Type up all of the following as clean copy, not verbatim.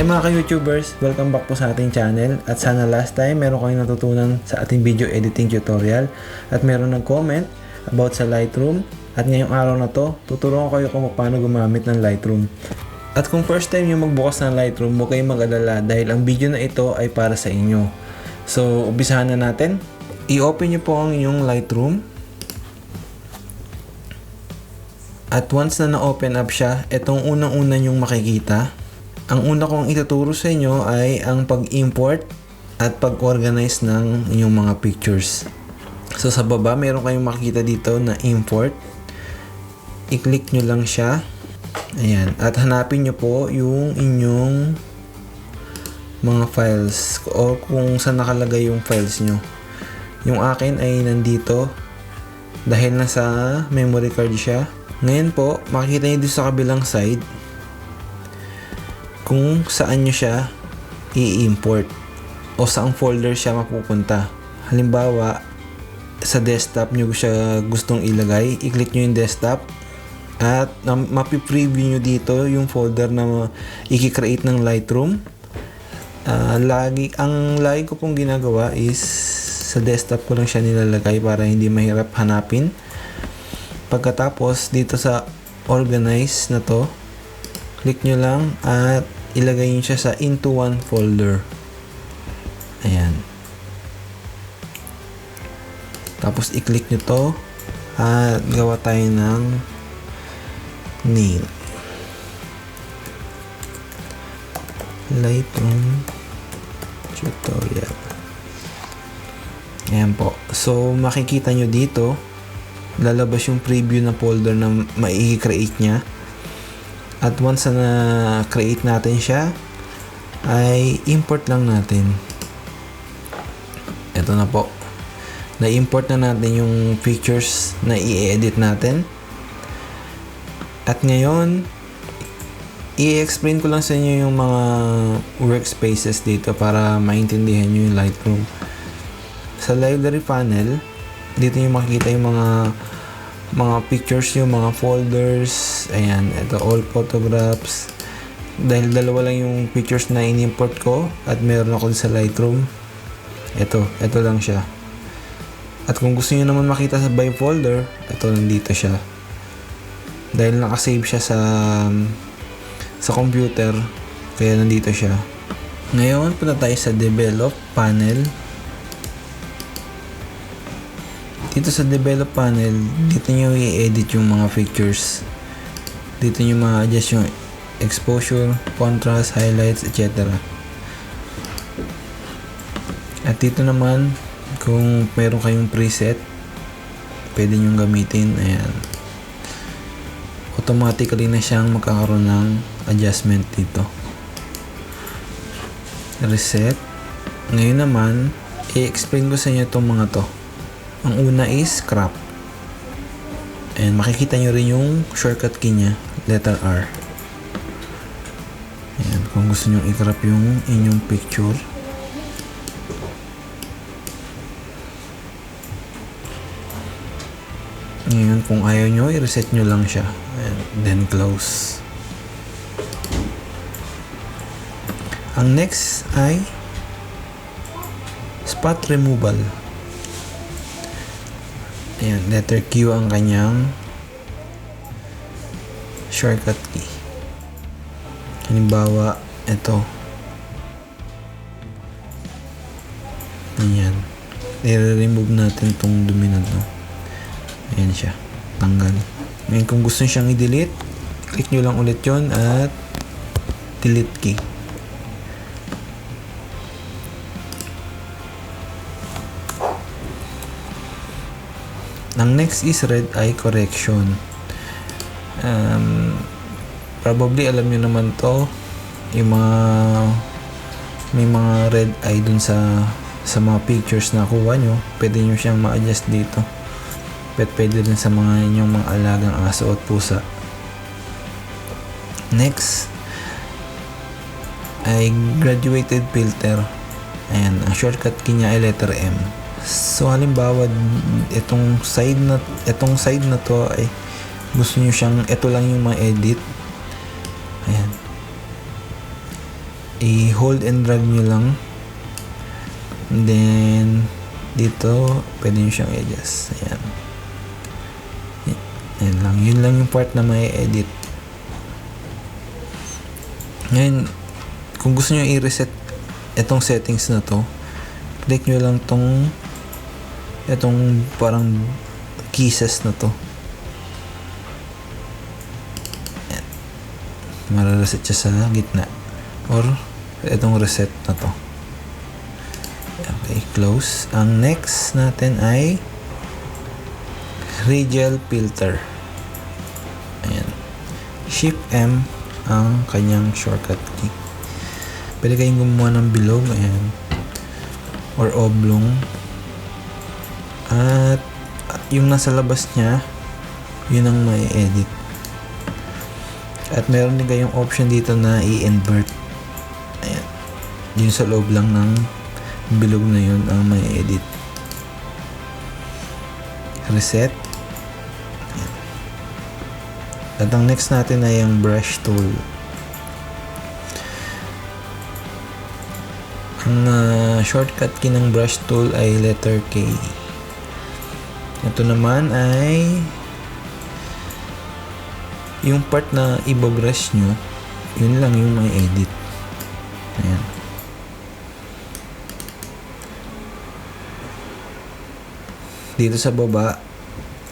Hi mga ka-YouTubers! Welcome back po sa ating channel at sana last time meron kayong natutunan sa ating video editing tutorial at meron nag-comment about sa Lightroom at ngayong araw na to, tuturuan ko kayo kung paano gumamit ng Lightroom. At kung first time nyo magbukas ng Lightroom, huwag kayong mag-alala dahil ang video na ito ay para sa inyo. So, umpisahan na natin. I-open nyo po ang inyong Lightroom. At once na na-open up siya, itong unang-una nyong makikita. Ang una kong ituturo sa inyo ay ang pag-import at pag-organize ng inyong mga pictures. So sa baba, mayroon kayong makikita dito na import. I-click nyo lang siya. Ayan. At hanapin nyo po yung inyong mga files o kung saan nakalagay yung files nyo. Yung akin ay nandito dahil nasa memory card siya. Ngayon po, makikita nyo dito sa kabilang side kung saan nyo siya i-import o saang folder siya mapupunta. Halimbawa, sa desktop nyo siya gustong ilagay, i-click nyo yung desktop at mapi-preview nyo dito yung folder na i-create ng Lightroom. Ang lagi ko pong ginagawa is sa desktop ko lang siya nilalagay para hindi mahirap hanapin. Pagkatapos, dito sa organize na to, click nyo lang at ilagay nyo siya sa into one folder. Ayan. Tapos i-click nyo to at gawa tayo ng name. Lightroom tutorial. Ayan po. So makikita nyo dito, lalabas yung preview na folder na mai-create nya. At once na create natin siya, ay import lang natin. Ito na po. Na-import na natin yung pictures na i-edit natin. At ngayon, i-explain ko lang sa inyo yung mga workspaces dito para maintindihan nyo yung Lightroom. Sa library panel, dito nyo makikita yung mga pictures, yung mga folders. Ayan, ito all photographs. Dahil dalawa lang yung pictures na in-import ko at meron ako sa Lightroom, ito lang siya. At kung gusto niyo naman makita sa by folder, ito nandito siya. Dahil nakasave siya sa computer, kaya nandito siya. Ngayon, punta tayo sa develop panel. Dito sa develop panel, dito nyo i-edit yung mga pictures. Dito nyo ma-adjust yung exposure, contrast, highlights, etc. At dito naman, kung meron kayong preset, pwede nyo gamitin. Ayan. Automatically na siyang magkakaroon ng adjustment dito. Reset. Ngayon naman, i-explain ko sa inyo itong mga to. Ang una is crop. And makikita nyo rin yung shortcut key nya, letter R. Ayan, kung gusto nyo i-crop yung inyong picture. Ngayon, kung ayaw nyo, i-reset nyo lang siya. And then close. Ang next ay spot removal. Ayan, letter Q ang kanyang shortcut key. Halimbawa, ito. Ayan. I-remove natin itong dumi na to. Ayan siya. Tanggal. Ngayon, kung gusto siyang i-delete, click nyo lang ulit yon at delete key. Ang next is red eye correction. Probably alam niyo naman to, yung may mga red eye dun sa mga pictures na kuha nyo. Pwede nyo siyang ma-adjust dito. Pwede rin sa mga inyong mga alagang aso at pusa. Next ay graduated filter. Ayan, ang shortcut key niya ay letter M. So halimbawa, itong side na to ay gusto niyo siyang ito lang yung ma-edit. Ayan. i-hold and drag nyo lang. And then dito pwede nyo siyang i-adjust. Ayan. Ayan lang. Yun lang yung part na may edit. Ngayon, kung gusto nyo i-reset itong settings na to, click nyo lang itong parang keys na to. Ayan. Marareset siya sa gitna. Or itong reset na to. Okay, close. Ang next natin ay radial filter. Ayan. Shift M ang kanyang shortcut key. Pwede kayong gumawa ng bilog, ayan, or oblong. At yung nasa labas niya, yun ang may edit. At meron din kayong option dito na i-invert. Ayan. Yun sa loob lang ng bilog na yun ang may edit. Reset. At ang next natin ay yung brush tool. Ang shortcut key ng brush tool ay letter K. Ito naman ay yung part na ibabrush nyo, yun lang yung may edit. Ayan. Dito sa baba,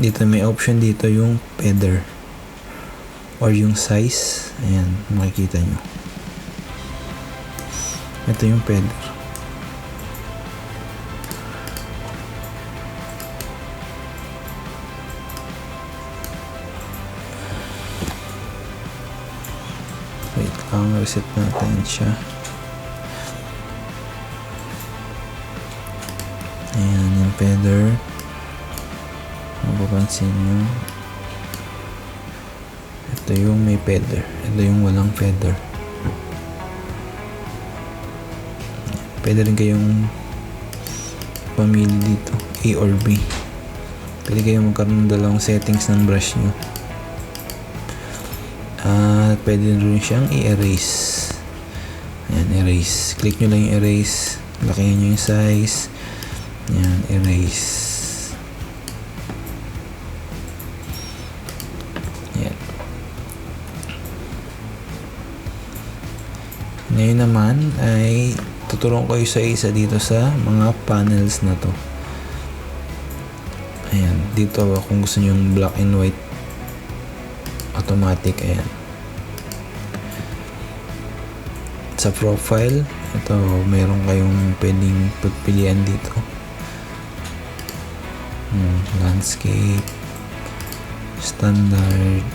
dito may option dito yung feather or yung size. Ayan, makikita nyo. Ito yung feather. Wait lang, reset natin siya. Ayan, yung feather. Mapapansin nyo. Ito yung may feather. Ito yung walang feather. Pwede rin kayong pamili dito, A or B. Pwede kayong magkaroon ng dalawang settings ng brush nyo. At pwede rin siyang i-erase. Ayan, erase. Click nyo lang yung erase. Lakihan nyo yung size. Ayan, erase. Ngayon naman ay tuturuan ko sa isa dito sa mga panels na to. Ayan, dito kung gusto nyo yung black and white automatic, ayan. Sa profile, ito meron kayong pwedeng pagpilian dito. Landscape, standard,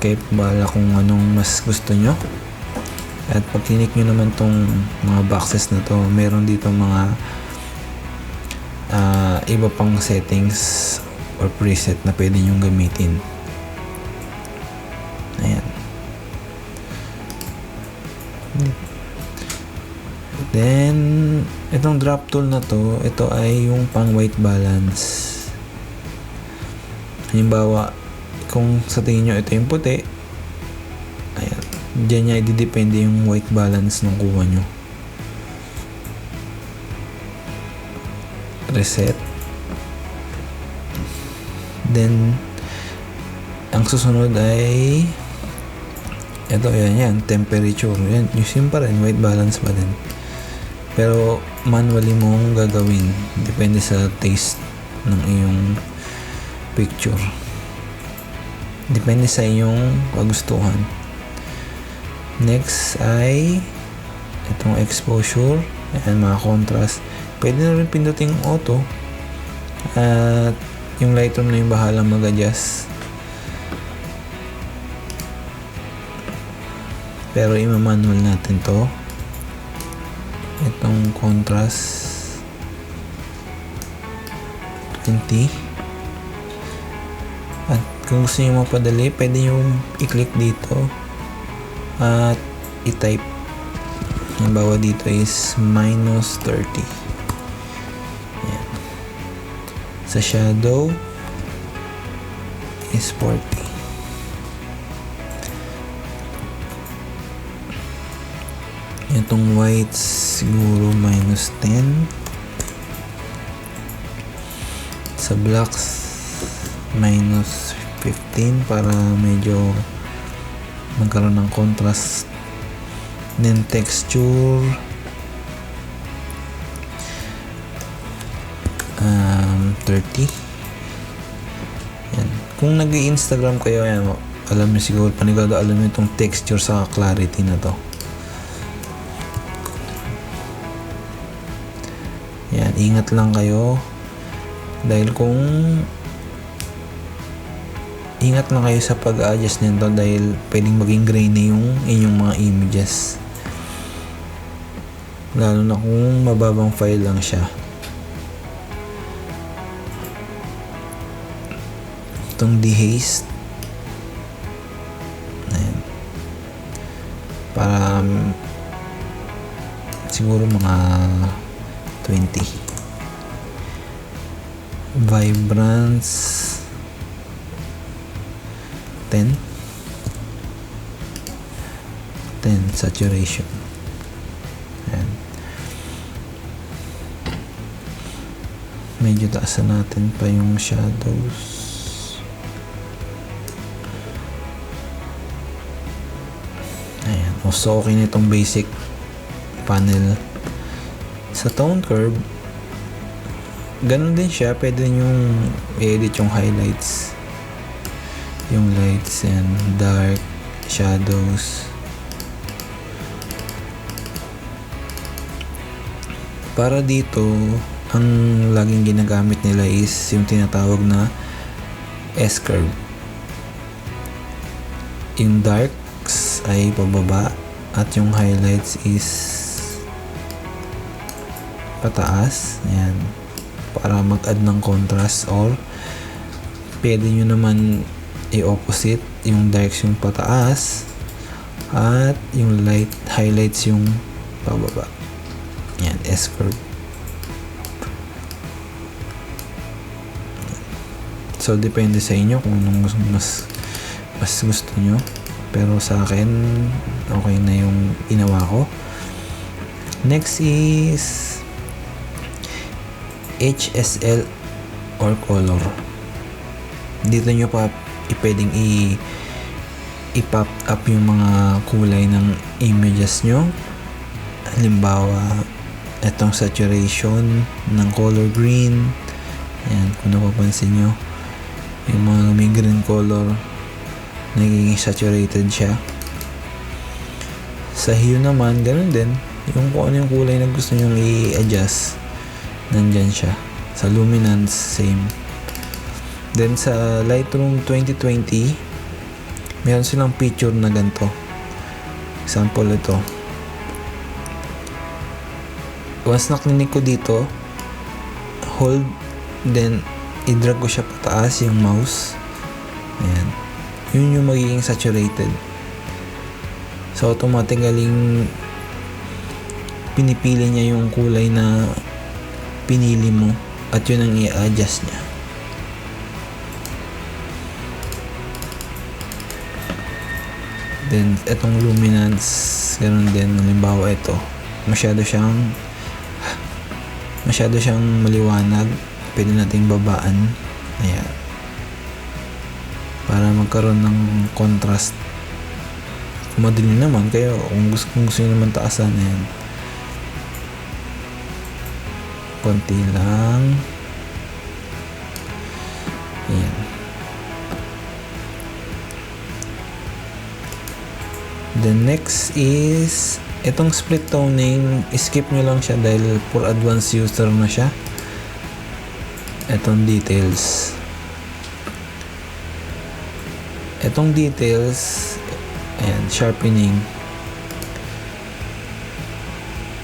kahit bala kung anong mas gusto nyo. At pag click nyo naman tong mga boxes na to, meron dito mga iba pang settings or preset na pwede nyong gamitin. Ayan. Then, itong drop tool na to, ito ay yung pang white balance. Halimbawa, kung sa tingin nyo ito yung puti, ayan, diyan niya i-depende yung white balance ng kuha nyo. Reset. Then, ang susunod ay ito, yan, temperature. Yan, yung same pa rin, white balance pa din. Pero, manually mong gagawin. Depende sa taste ng iyong picture. Depende sa iyong kagustuhan. Next ay itong exposure. Ayan, mga contrast. Pwede na rin pinduting auto. At yung Lightroom na yung bahalang mag-adjust. Pero ima-manual natin to. Itong contrast 20. At kung gusto nyo mapadali, pwede nyo i-click dito at i-type. Halimbawa dito is -30. Ayan. Sa shadow is 40. Itong white siguro -10. Sa blacks -15 para medyo magkaroon ng contrast. Then texture 30. Yan. Kung nag-i-Instagram kayo, yan, alam niyo siguro, panigado alam niyo itong texture sa clarity na to. Yan, ingat lang kayo dahil ingat lang kayo sa pag-adjust nito dahil pwedeng maging grainy yung inyong mga images, lalo na kung mababang file lang siya. Itong dehaze, ayan, para siguro mga 20. Vibrance 10. Saturation, ayan. Medyo taasan natin pa yung shadows. Ayan. So okay na itong basic panel. Sa tone curve, ganun din siya. Pwede yung i-edit yung highlights, yung lights and dark, shadows. Para dito, ang laging ginagamit nila is yung tinatawag na S-curve. Yung darks ay pababa at yung highlights is pataas. Ayan. Para mag-add ng contrast, or pwede nyo naman i-opposite, yung darks yung pataas at yung highlights yung pababa. Yan, S-curve. So depende sa inyo kung anong mas gusto nyo, pero sa akin okay na yung ginawa ko. Next is HSL or color. Dito nyo pa pwedeng i-pop up yung mga kulay ng images nyo. Halimbawa, itong saturation ng color green. Ayan, kung napapansin nyo, yung mga may green color, nagiging saturated siya. Sa hue naman, ganun din. Yung kung ano yung kulay na gusto nyo i-adjust, nandyan siya. Sa luminance, same. Then sa Lightroom 2020, meron silang picture na ganito. Example ito. Once naklinik ko dito, hold, then i-drag ko siya pataas yung mouse. Ayan. Yun yung magiging saturated. So automatically pinipili niya yung kulay na pinili mo at yun ang i-adjust niya. Then etong luminance, ganoon din. Halimbawa ito, masyado siyang maliwanag, pwede nating babaan. Ayan, para magkaroon ng contrast. Kung madilim naman kayo, kung gusto nyo naman taasan, ayan, konti lang. Ayan. The next is itong split toning. Skip nyo lang siya dahil for advanced user na siya. Itong details, ayan, sharpening,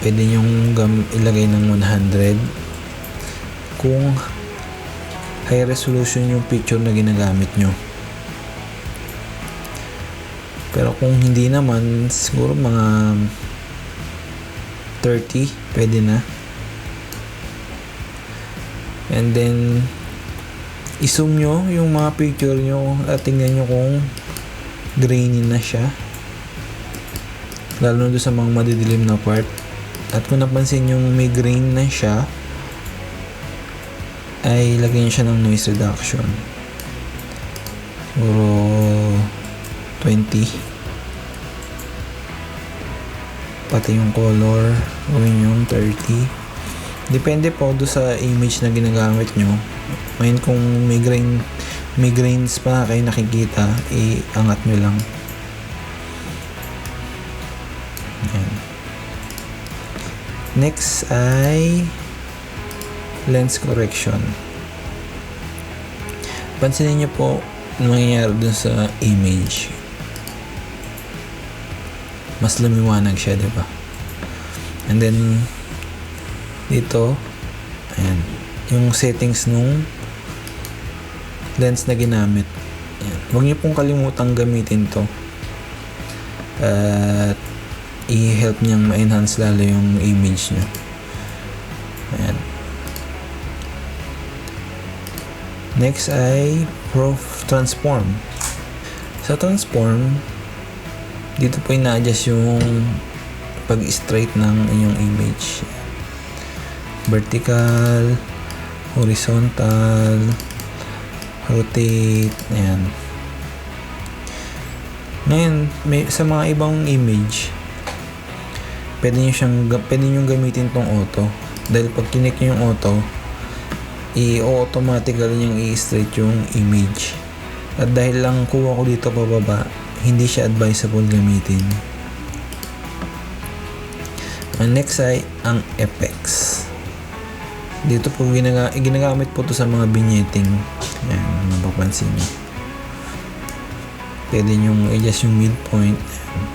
pwede nyong ilagay ng 100 kung high resolution yung picture na ginagamit nyo. Pero kung hindi naman, siguro mga 30 pwede na. And then i-zoom nyo yung mga picture nyo at tingnan nyo kung grainy na siya. lalo doon sa mga madidilim na part. At kung napansin yung may grain na siya, ay lagyan siya ng noise reduction. Siguro 20. Pati yung color, gawin yung 30. Depende po doon sa image na ginagamit nyo. Ngayon kung may grains pa kayo nakikita, iangat nyo lang. Ayan. Next ay lens correction. Pansinin nyo po mangyayari dun sa image. Mas lumiwanag siya, diba? And then dito, ayan, yung settings nung lens na ginamit. Ayan. Huwag niyo pong kalimutang gamitin to at i-help niyang ma-enhance lalo yung image niyo. Ayan. Next ay transform. Sa transform, dito po ina-adjust yung pag-straight ng inyong image. Vertical, horizontal, rotate, ayan. Ngayon, sa mga ibang image, pwede nyo gamitin tong auto. Dahil pag kinik nyo yung auto, i-automatically niyang i-straight yung image. At dahil lang kuha ko dito pababa, hindi siya advisable gamitin. Ang next ay ang effects. Dito po ginagamit po to sa mga vignetting. Ayan, mapapansin nyo. Pwede nyong adjust yung midpoint. Ayan.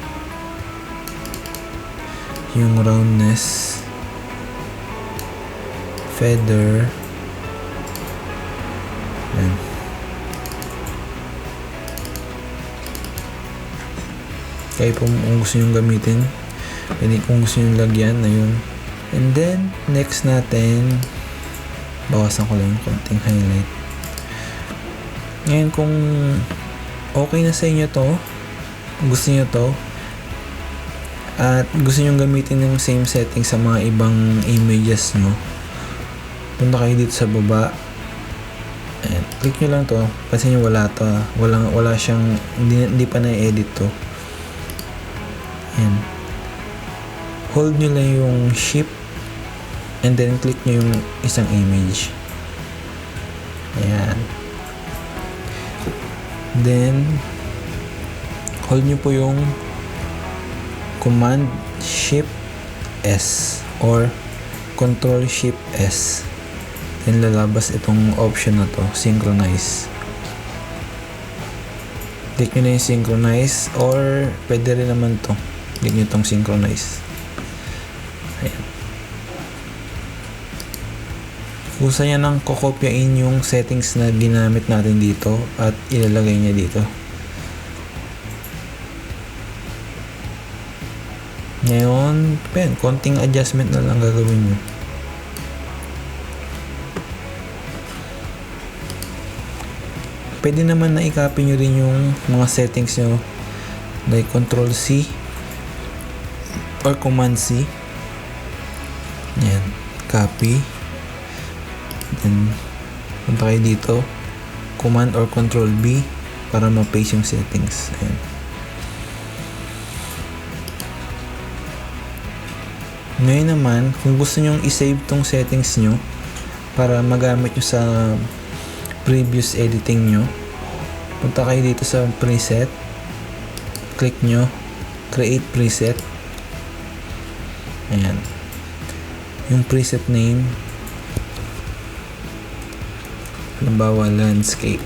Yung roundness. Feather. Ayan. Kaya po kung gusto nyong gamitin. Pwede kung gusto nyong lagyan. Ayun. And then, next natin, bawasan ko lang yung konting highlight. Ngayon, kung okay na sa inyo to, gusto nyo to, at gusto nyo gamitin yung same setting sa mga ibang images nyo, punta kayo dito sa baba. Ayan, click nyo lang to. Pansin nyo wala to. Wala siyang, hindi pa na-edit to. Ayan. Hold nyo lang yung shift and then click nyo yung isang image. Ayan. Then hold nyo po yung Command Shift S or Control Shift S. Then lalabas itong option na to, synchronize. Click nyo na yung synchronize or pwede rin naman to. Click nyo itong synchronize. Ayan. Gusto niya nang kokopyain yung settings na ginamit natin dito at ilalagay niya dito. Ngayon, konting adjustment na lang gagawin nyo. Pwede naman na i-copy nyo rin yung mga settings nyo like Control C or Command C. Yan, copy. Then punta kayo dito, Command or Control B para ma-paste yung settings. Ayan. Ngayon naman, kung gusto nyong i-save tong settings nyo para magamit nyo sa previous editing nyo, punta kayo dito sa preset, click nyo create preset. Ayan, yung preset name, halimbawa landscape.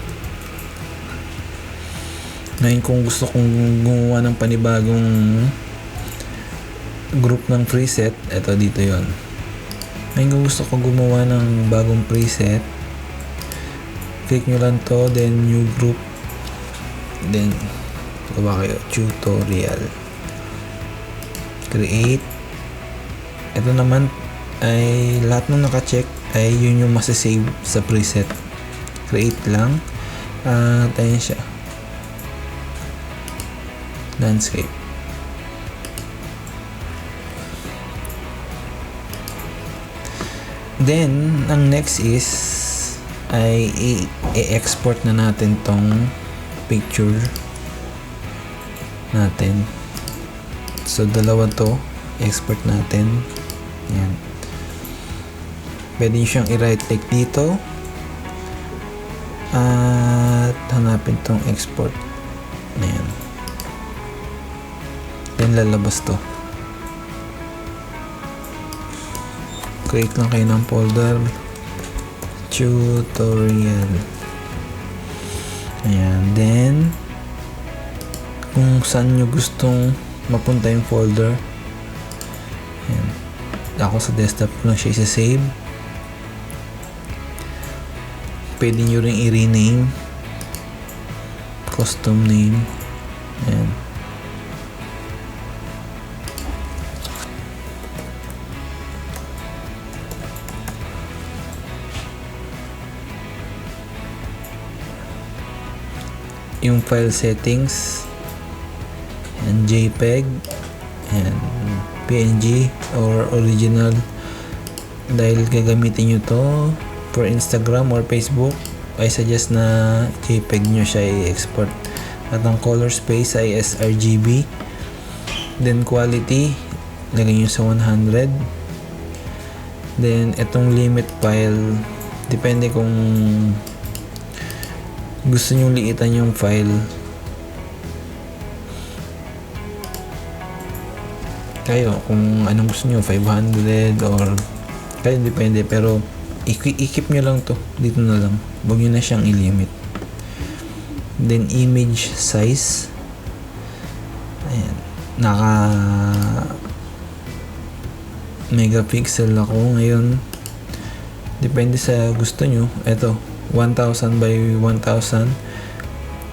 Ngayon kung gusto kong gumawa ng panibagong group ng preset, eto dito yon. Ngayon kung gusto ko gumawa ng bagong preset, click nyo lang to, then new group, then gawa kayo tutorial, create. Ito naman ay lahat ng naka-check ay yun yung masasave sa preset. Create lang at ayun siya, landscape. Then, ang next is ay i-export na natin tong picture natin. So, dalawa to. Export natin. Yan. Pwede nyo siyang i-right click dito. At hanapin tong export. Ayan. Then, lalabas to. Create lang kayo ng folder. Tutorial. Ayan. Then, kung saan nyo gustong mapunta yung folder. Ayan. Ako sa desktop ko lang siya isa-save. Pwede nyo rin i-rename. Custom name. Ayan. Yung file settings and JPEG and PNG or original, dahil gagamitin nyo to for Instagram or Facebook, I suggest na JPEG nyo siya i-export. At ang color space ay sRGB. Then quality, lagay nyo sa 100. Then itong limit file, depende kung gusto nyo liitan yung file. Kayo, kung anong gusto nyo, 500 or kayo, depende. Pero i-keep nyo lang to. Dito na lang. Huwag nyo na siyang i-limit. Then image size. Ayan. Naka megapixel ako ngayon. Depende sa gusto nyo. Ito, 1000 by 1000.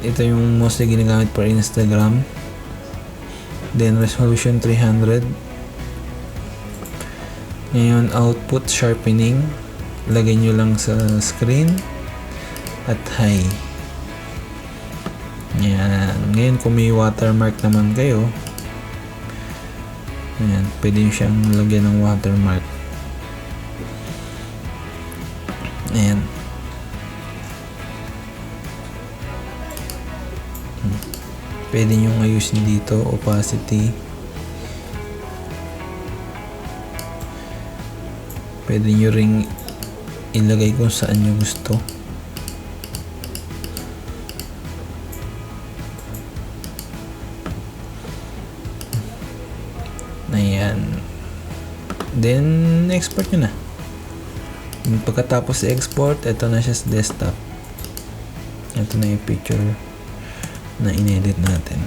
Ito yung mostly ginagamit for Instagram. Then resolution 300. Ngayon, output sharpening, lagay nyo lang sa screen at high. Yan. Ngayon, kung may watermark naman kayo, ayan, pwede nyo siyang lagyan ng watermark. Ayan. Pwede nyo ayusin dito, opacity. Pwede nyo ring ilagay kung saan nyo gusto. Ayan. Then, export nyo na. Pagkatapos i-export, ito na siya sa desktop. Ito na yung picture na inedit natin.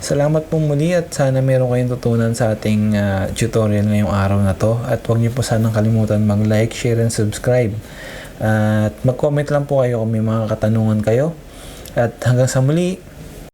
Salamat po muli at sana meron kayong tutunan sa ating tutorial ngayong araw na to. At huwag niyo po sanang kalimutan mag-like, share, and subscribe. At mag-comment lang po kayo kung may mga katanungan kayo. At hanggang sa muli,